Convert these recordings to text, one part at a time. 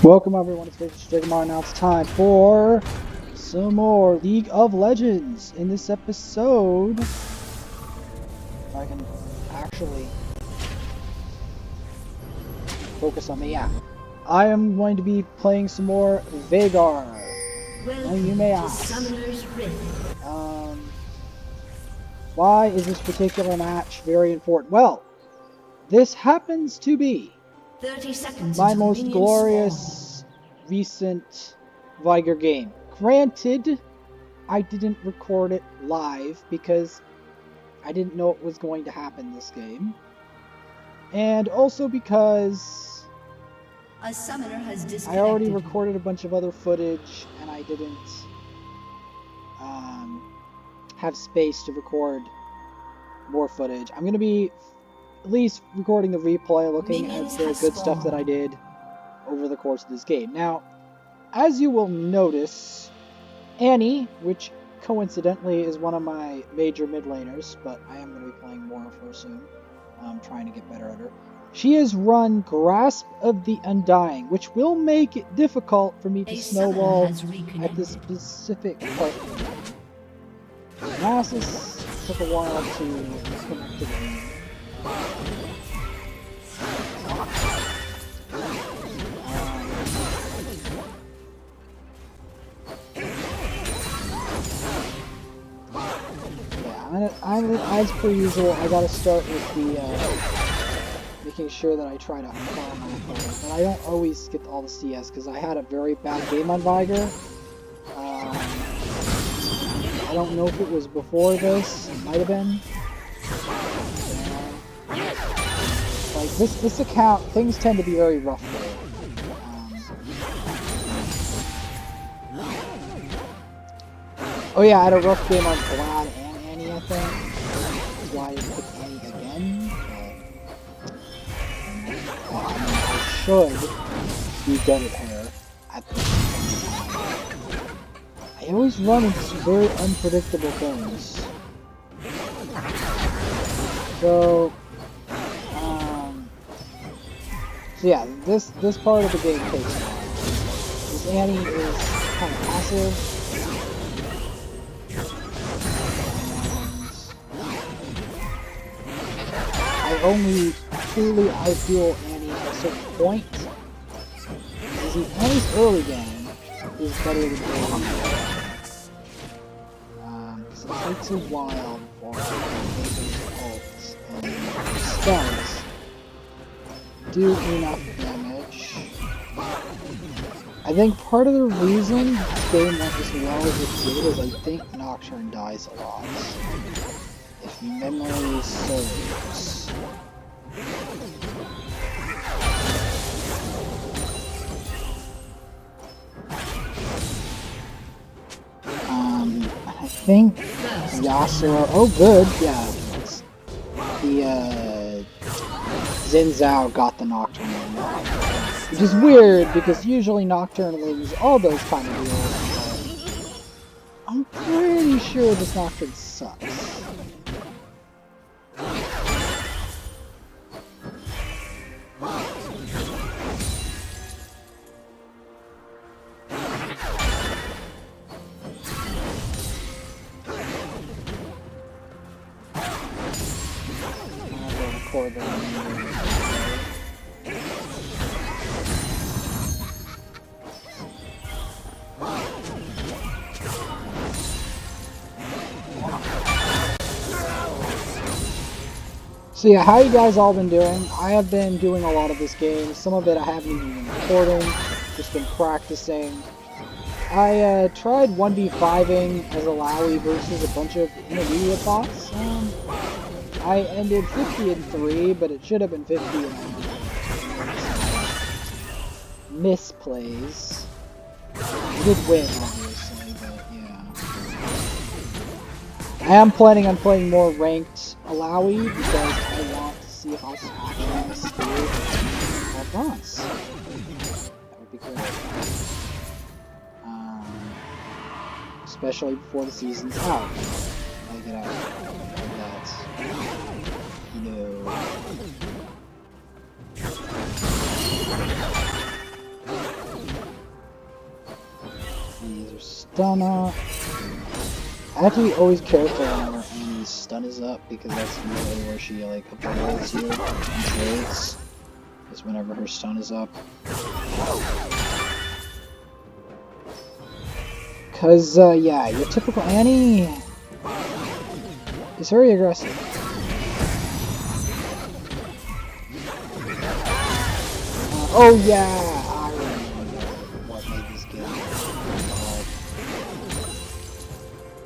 Welcome everyone, it's Jigmar. Now it's time for some more League of Legends. In this episode, if I can actually focus on me, I am going to be playing some more Veigar. Now you may ask, why is this particular match very important? Well, this happens to be 30 seconds my most glorious recent Veigar game. Granted, I didn't record it live because I didn't know it was going to happen this game. And also because a summoner has I already recorded a bunch of other footage and I didn't have space to record more footage. I'm going to be at least recording the replay, looking at the good stuff that I did over the course of this game. Now, as you will notice, Annie, which coincidentally is one of my major mid laners, but I am going to be playing more of her soon. I'm trying to get better at her. She has run Grasp of the Undying, which will make it difficult for me to snowball at this specific part. Nasus took a while to connect to the game. As per usual, I gotta start with the making sure that I try to farm my opponent, but I don't always get all the CS because I had a very bad game on Veigar. I don't know if it was before this, it might have been. Like this account, things tend to be very rough there. Oh yeah, I had a rough game on Vlad and Annie, I think. That's why I didn't pick Annie again. But, I should be good at her at this time. I always run into some very unpredictable things. So yeah, this part of the game takes a while. This Annie is kind of passive. I only truly ideal Annie at a certain point. You see, Annie's early game is better than Annie. Because it takes a while for ults and stuns do enough damage. I think part of the reason this game went as well as it did is I think Nocturne dies a lot. If memory serves. I think Yasuo. Oh, good. Yeah, it's the Xin Zhao got the Nocturne, which is weird because usually Nocturne lose all those kind of deals. But I'm pretty sure this Nocturne sucks. So yeah, how you guys all been doing? I have been doing a lot of this game. Some of it I haven't even been recording, just been practicing. I tried 1v5ing as a Lowy versus a bunch of intermediate bots. I ended 50-3, but it should have been 50-9. Misplays. I did win, obviously, but yeah. I am planning on playing more ranked Alawi because I want to see if I can actually steal more bronze. That would be great. Especially before the season's out. I get out of that. You know. Tristana. I have to be always careful whenever Annie's stun is up, because that's usually where she like avoids you and trades. Is whenever her stun is up. Cause yeah, your typical Annie is very aggressive. Oh yeah, I remember what made this game.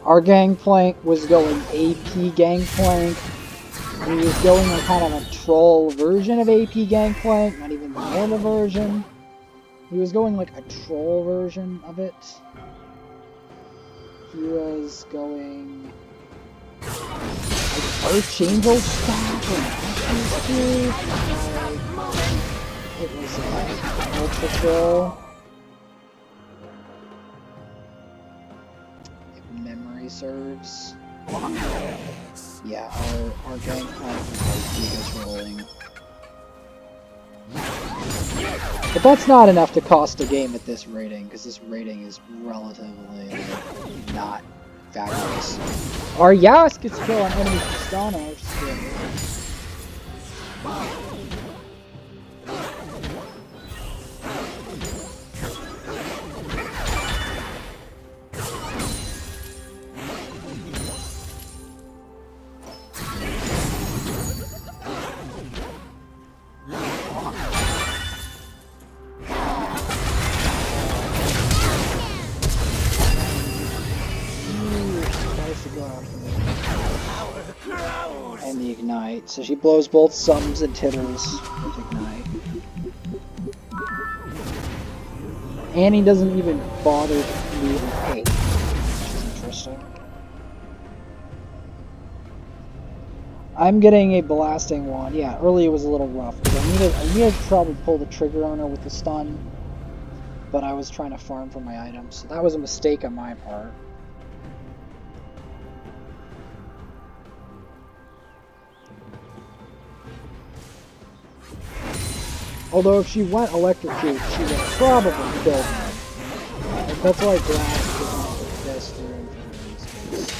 Our Gangplank was going AP Gangplank. He was going like kind of a troll version of AP Gangplank, not even the normal version. He was going like a troll version of it. He was going like Archangel stack and it was Ultra Troll. If memory serves. Yeah, our Gangplank was like Giga's rolling. But that's not enough to cost a game at this rating, because this rating is relatively not fabulous. Our Yas gets a kill on enemy Tristana, which is good. And the Ignite. So she blows both Sums and Titters with Ignite. Annie doesn't even bother to leave her ult, which is interesting. I'm getting a blasting one. Yeah, earlier was a little rough, because I needed to probably pull the trigger on her with the stun, but I was trying to farm for my items, so that was a mistake on my part. Although if she went electrocute, she would probably kill me. Like, that's why Grass is not the best room for these days.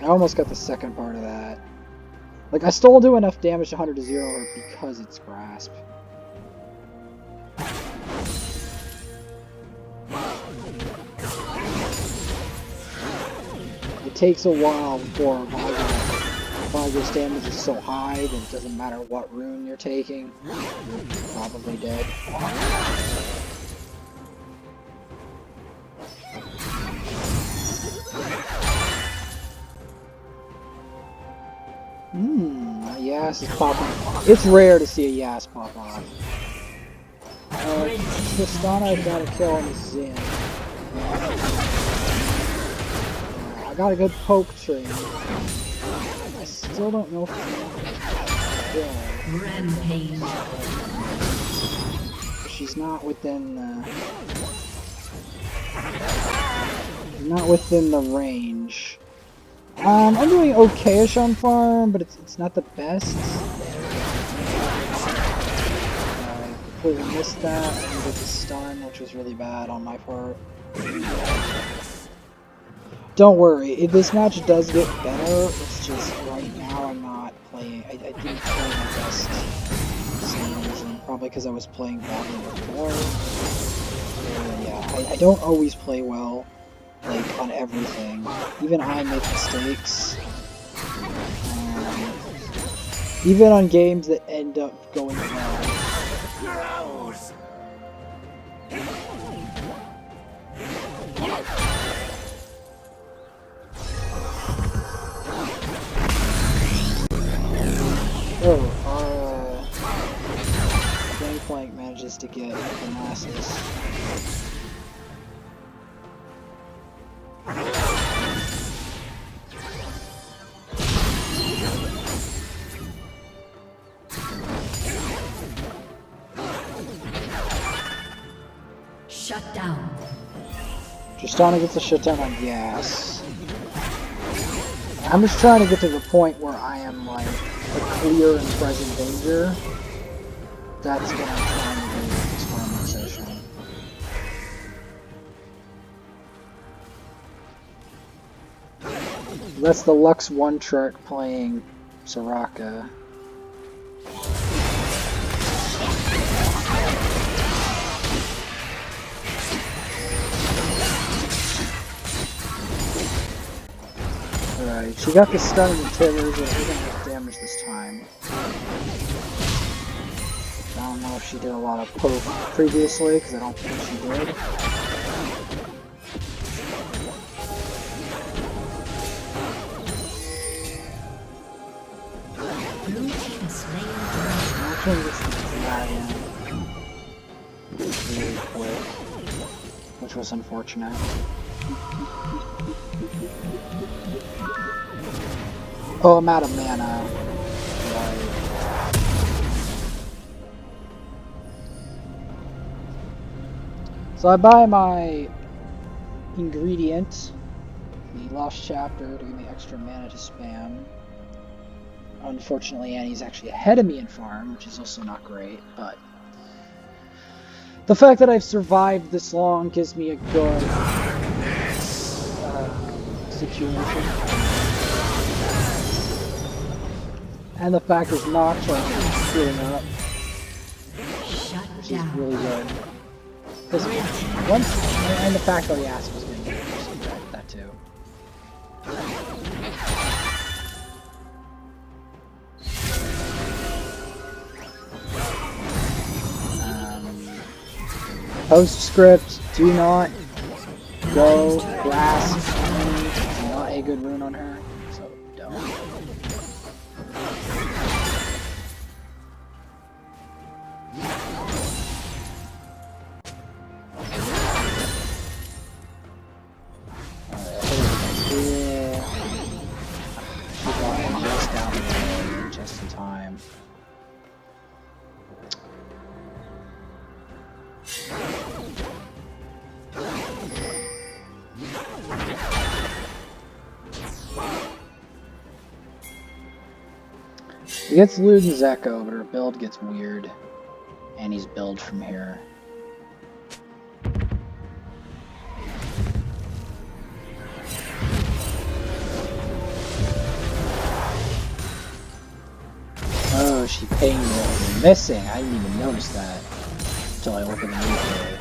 I almost got the second part of that. Like, I still do enough damage to 100 to 0 her because it's Grasp. It takes a while before Veigar's damage is so high that it doesn't matter what rune you're taking, you're probably dead. Yas is popping. It's rare to see a Yas pop off. Tristana got a kill on the Zin. I got a good poke trade. I still don't know if Rampage. She's not within the range. I'm doing okay-ish on farm, but it's not the best. I completely missed that. I didn't get the stun, which was really bad on my part. Don't worry, if this match does get better, it's just right now I'm not playing. I didn't play my best season, probably because I was playing badly before. Yeah, I don't always play well, like, on everything. Even I make mistakes. Even on games that end up going well. Oh, our Gangplank manages to get the Nasus. Shut down. Tristana gets a shutdown on Gas. I'm just trying to get to the point where I am like a clear and present danger. That's what I'm trying to do. That's the Lux 1 trick playing Soraka. Alright, she got the stun and the tillers, but we're gonna get damage this time. I don't know if she did a lot of poke previously, because I don't think she did. Really quick, which was unfortunate. Oh, I'm out of mana. Right. So I buy my ingredient, the Lost Chapter, to give me extra mana to spam. Unfortunately, Annie's actually ahead of me in farm, which is also not great, but the fact that I've survived this long gives me a good situation. And the fact is Notch is healing up, which is really good. Because once, and the fact that the ass was getting that too. Postscript, do not go grasp Annie, not a good rune on her, so don't. Just in time. He gets Legends Echo, but her build gets weird. And he's build from here. Oh, she pinged me. Missing. I didn't even notice that until I look at the replay.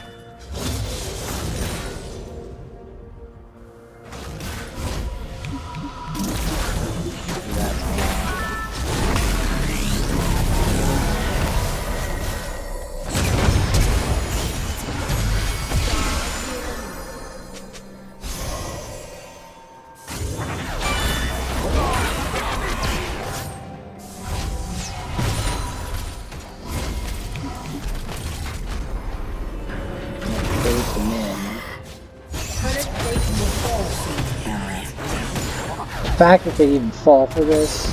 The fact that they even fall for this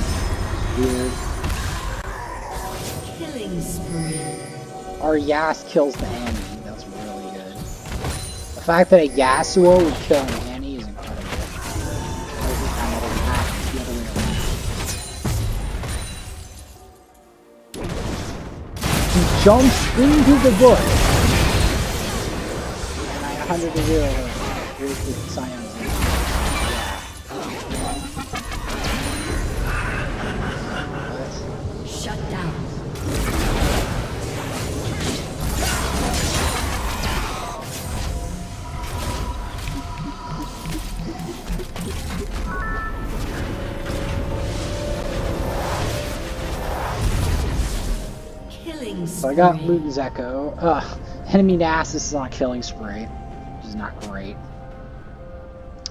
is weird. Killing spree. Our Yas kills the Annie. That's really good. The fact that a Yasuo would kill an Annie is incredible. He jumps into the bush. And I 100 to 0 her. Here's the Scion. Shut down. Killing spree. So I got Luton's Echo. Enemy Nasus is on a killing spree, which is not great.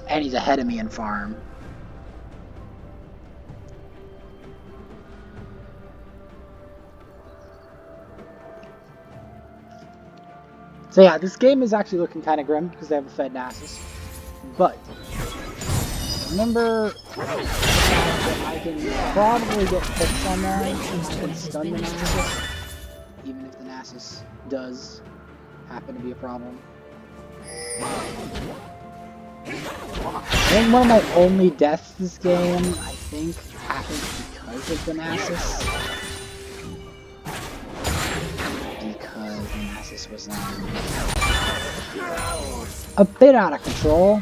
And he's ahead of me in farm. So yeah, this game is actually looking kind of grim because they have a fed Nasus. But remember that I can probably get hits on that and stun the Nasus, even if the Nasus does happen to be a problem. I think one of my only deaths this game, I think, happened because of the Nasus. Because the Nasus was a bit out of control.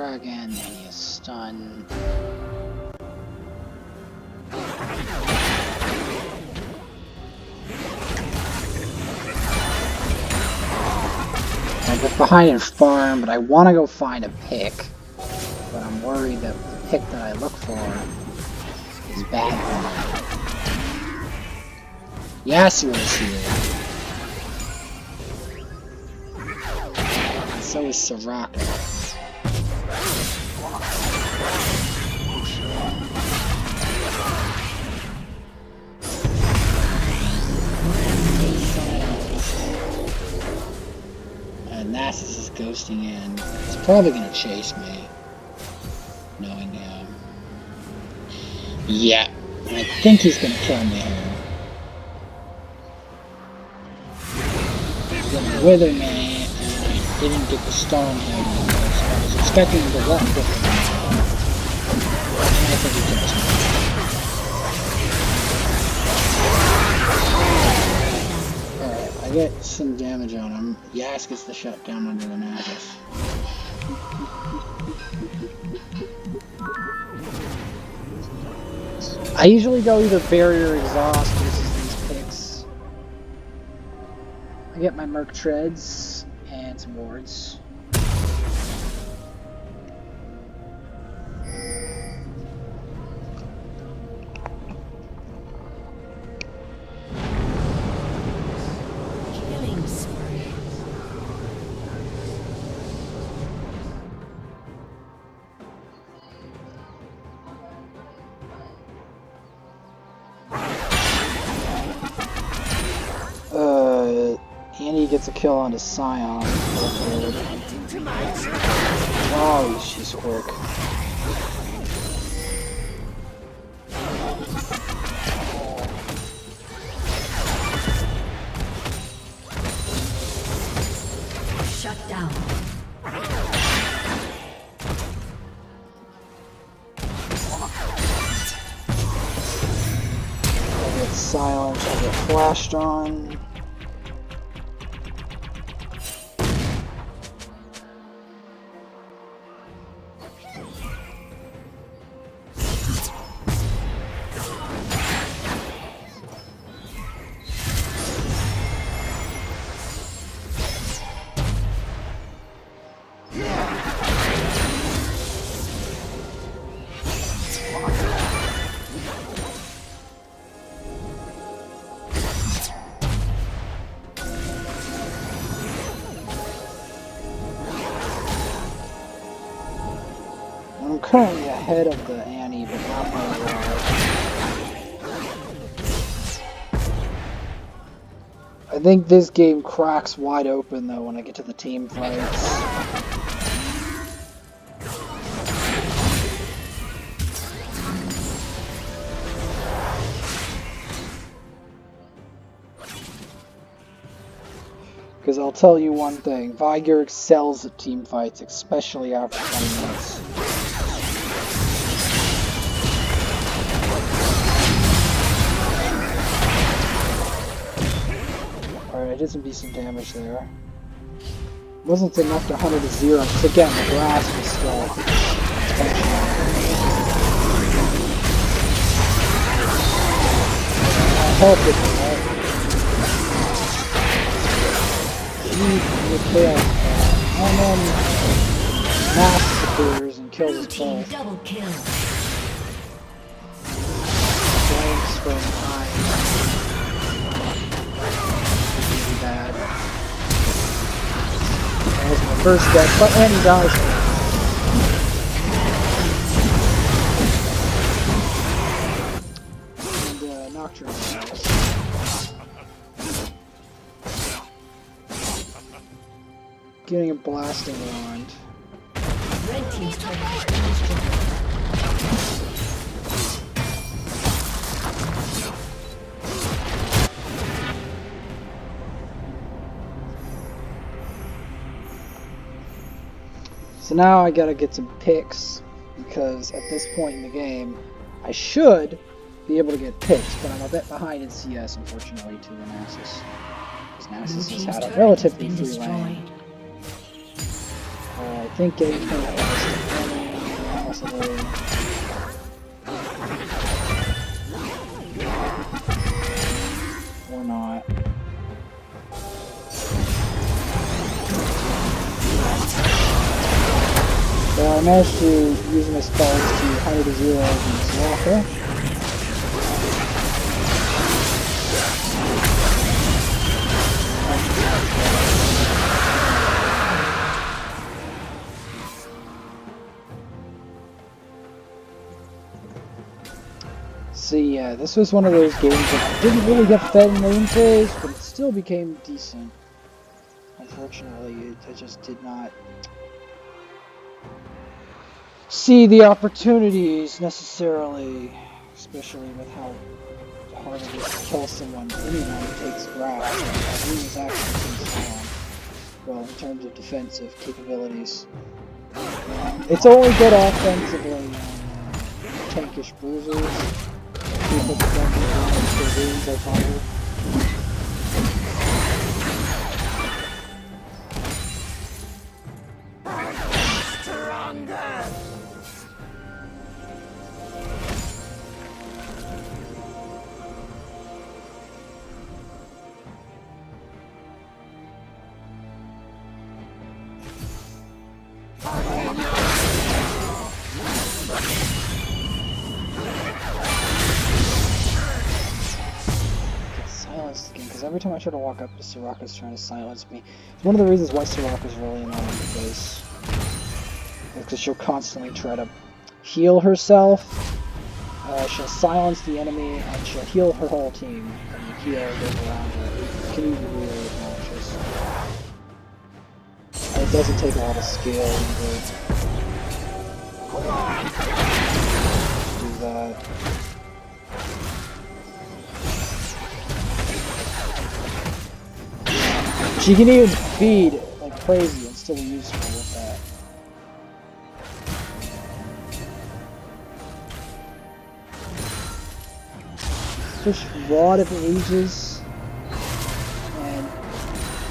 dragon, and he is stunned. I get behind and farm, but I want to go find a pick. But I'm worried that the pick that I look for is bad for me. Yasuo is here. So is Soraka. And Nasus is ghosting in. He's probably gonna chase me, knowing him. Yeah, I think he's gonna kill me here. He's gonna wither me, and I didn't get the stone here. I was expecting him to walk with me. And I think he kills me. Alright, I get some damage on him. Yas gets the shutdown under the Nasus. I usually go either barrier or exhaust versus these picks. I get my Merc Treads and some wards. Killing spree. Annie gets a kill on his Scion. Wow, she's quick. Shut down. I get silenced, I get flashed on. I'm currently ahead of the Annie, but not by a lot. I think this game cracks wide open though when I get to the team fights. Because I'll tell you one thing, Veigar excels at team fights, especially after 20 minutes. Alright, I did some decent damage there. Wasn't enough to 100 to 0, because again, the grass was still functional. I helped it, right? And then Nasus appears and kills us both. Double kill. Flames spraying high. Really bad. That was my first death, but Annie dies. And Nocturne dies. Getting a blasting around. Red team's turret has been destroyed. So now I gotta get some picks, because at this point in the game, I should be able to get picks, but I'm a bit behind in CS, unfortunately, to the Nasus. Because Nasus has had a relatively free lane. I think getting 20 points to easily. Or not. So I managed to use my spells to hide the zeros and Soraka. So yeah, this was one of those games that didn't really get fed in lane phase, but it still became decent. Unfortunately, I just did not see the opportunities necessarily, especially with how hard it is to kill someone. Anyone who takes grasp. He was actually pretty strong. Well, in terms of defensive capabilities. It's only good offensively on tankish bruisers. People defend the wounds I fired. Every time I try to walk up to Soraka's trying to silence me. It's one of the reasons why Soraka's really annoying, because she'll constantly try to heal herself, she'll silence the enemy, and she'll heal her whole team, and heal those around her. It can be really obnoxious. And it doesn't take a lot of skill to do that. She can even feed like crazy and still be useful with that. Push Rod of Ages and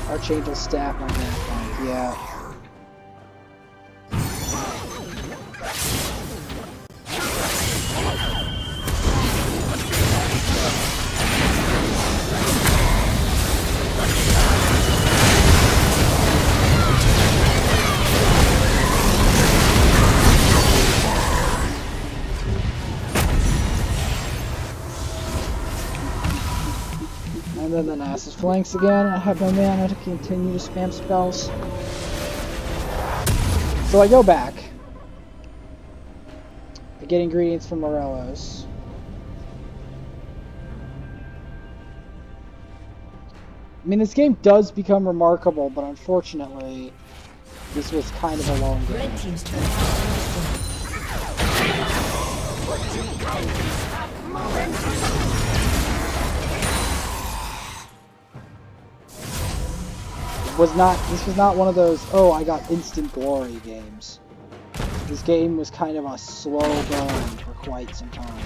Archangel Staff on that flank, yeah. And then the Nasus flanks again. I have no mana to continue to spam spells. So I go back. I get ingredients from Morello's. I mean, this game does become remarkable, but unfortunately, this was kind of a long game. Red team's turn. This was not one of those, oh, I got instant glory games. This game was kind of a slow burn for quite some time.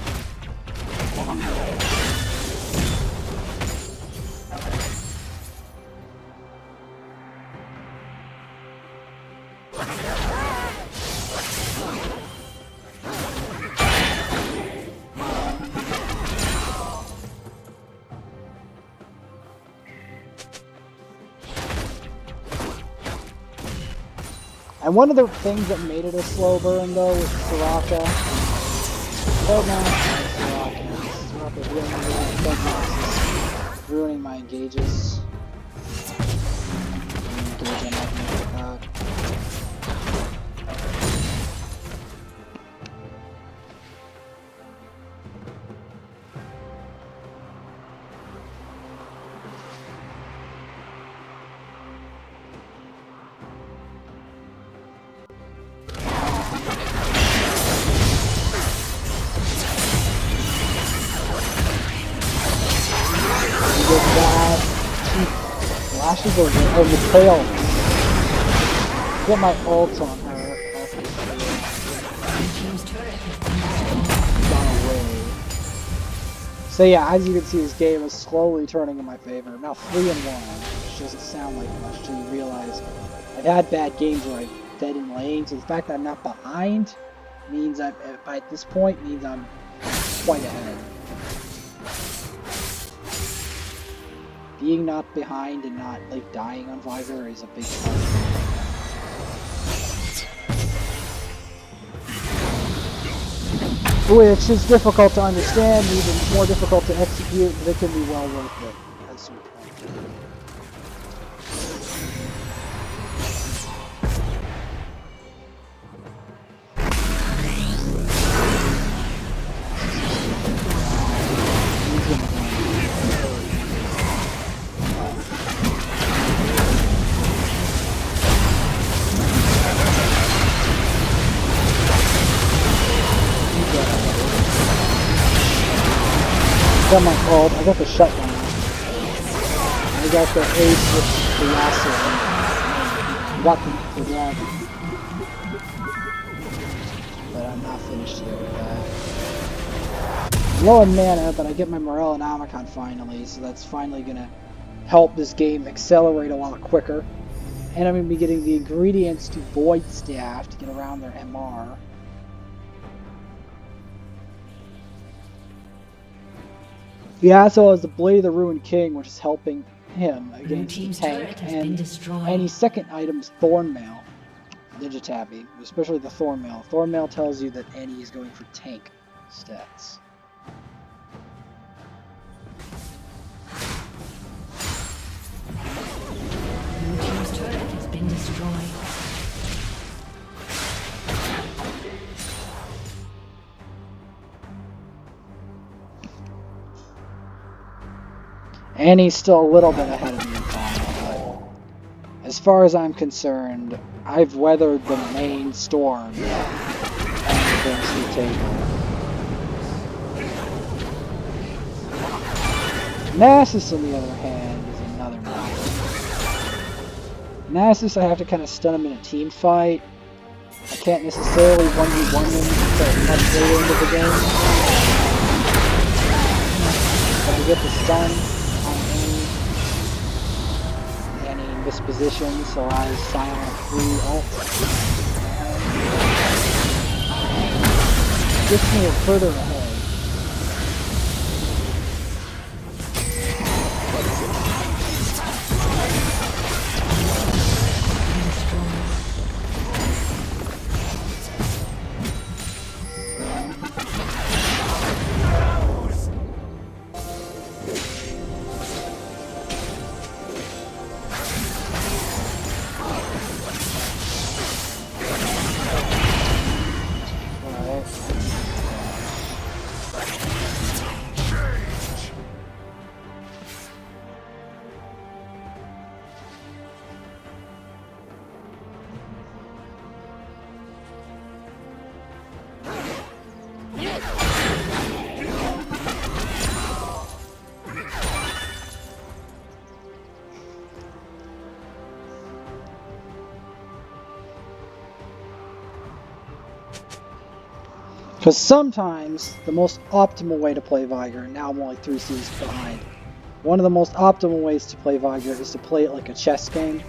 And one of the things that made it a slow burn, though, was Soraka. Right now, Soraka's ruining my engages. Engage on that. Lashes over the tail. Get my ult on her. Gone away. So yeah, as you can see, this game is slowly turning in my favor. I'm now 3-1, which doesn't sound like much till you realize I've had bad games where I've dead in lane, so the fact that I'm not behind means at this point means I'm quite ahead. Being not behind and not like dying on Veigar is a big part. Which is difficult to understand, even more difficult to execute, but it can be well worth it at some point. Got my ult, I got the shutdown. I got the ace with the lasso. Got the dragon. But I'm not finished yet with that. Low on mana, but I get my Morel and Omicron finally, so that's finally gonna help this game accelerate a lot quicker. And I'm gonna be getting the ingredients to Void Staff to get around their MR. Yasuo has the Blade of the Ruined King, which is helping him against the tank, and any second item is Thornmail, Ninja Tappy, especially the Thornmail. Thornmail tells you that Annie is going for tank stats. Blue team's turret has been destroyed. Annie's still a little bit ahead of me in final, but as far as I'm concerned, I've weathered the main storm and brings to the table. Nasus, on the other hand, is another matter. Nasus, I have to kind of stun him in a team fight. I can't necessarily 1v1 him until much later into the game. But I get the stun. This position, so I silent free ult. Gets me further ahead. Because sometimes the most optimal way to play Veigar, now I'm only 3 seasons behind, one of the most optimal ways to play Veigar is to play it like a chess game.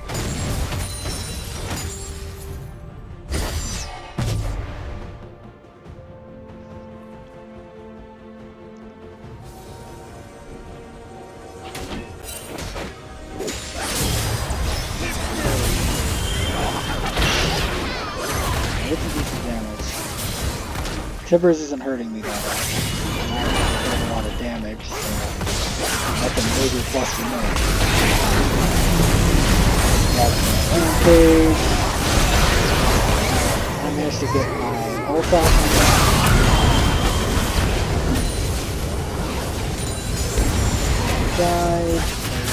Tibbers isn't hurting me that much. I'm doing a lot of damage, so that's a major plus for me. That's my rampage. I managed to get my ult off my died.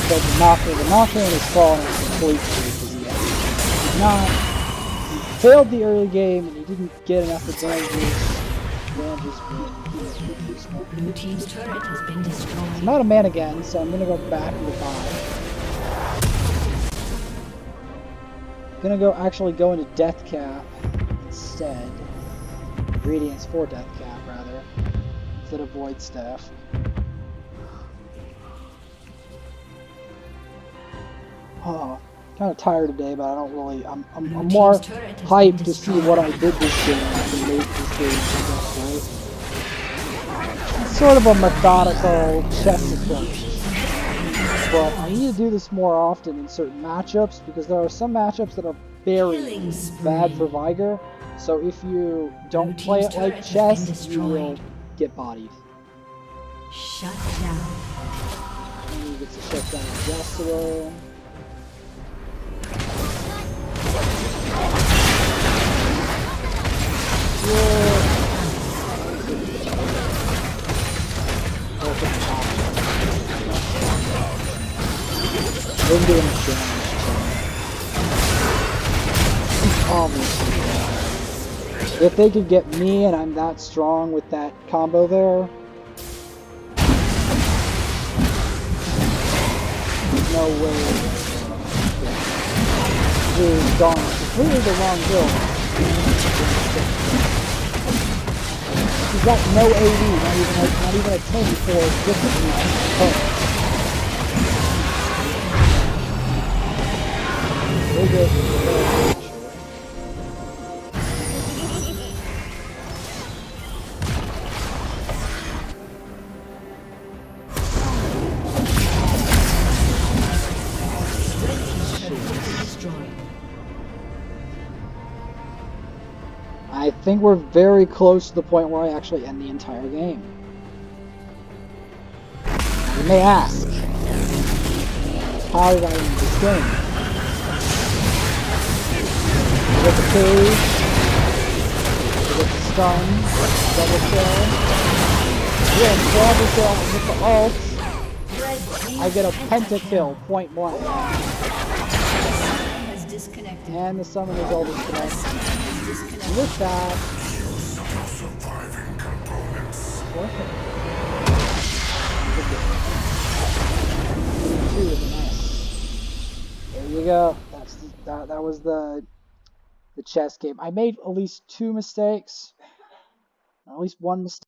So the knocker is falling completely because he failed the early game and he didn't get enough advantages. Blue team's turret has been destroyed. I'm out of mana again, so I'm gonna go back to the bottom. I'm gonna actually go into Death Cap instead. Ingredients for Death Cap, rather, instead of Void Staff. Oh, kind of tired today, but I don't really. I'm Blue more team's turret has been hyped to see what I destroyed. did this game and make this game, I guess, right? It's sort of a methodical chess approach. But I need to do this more often in certain matchups because there are some matchups that are very Killing spree. bad for Veigar. So if you don't Blue play team's it like turret has been chess, you will destroyed. get bodied. Shut down. And he gets to shut down Yasuo. Didn't do much damage. Obviously. If they could get me and I'm that strong with that combo there, there's no way. He's gone completely the wrong build. He's got no AD, not even a 10 for differently. We'll get I think we're very close to the point where I actually end the entire game. You may ask, how did I end this game? I get the cage, I get the stun, double kill, then double kill with the ult, I get a pentakill, point blank. And the summoner's all disconnected. With that, there you go. That was the chess game. I made at least 2 mistakes, at least 1 mistake.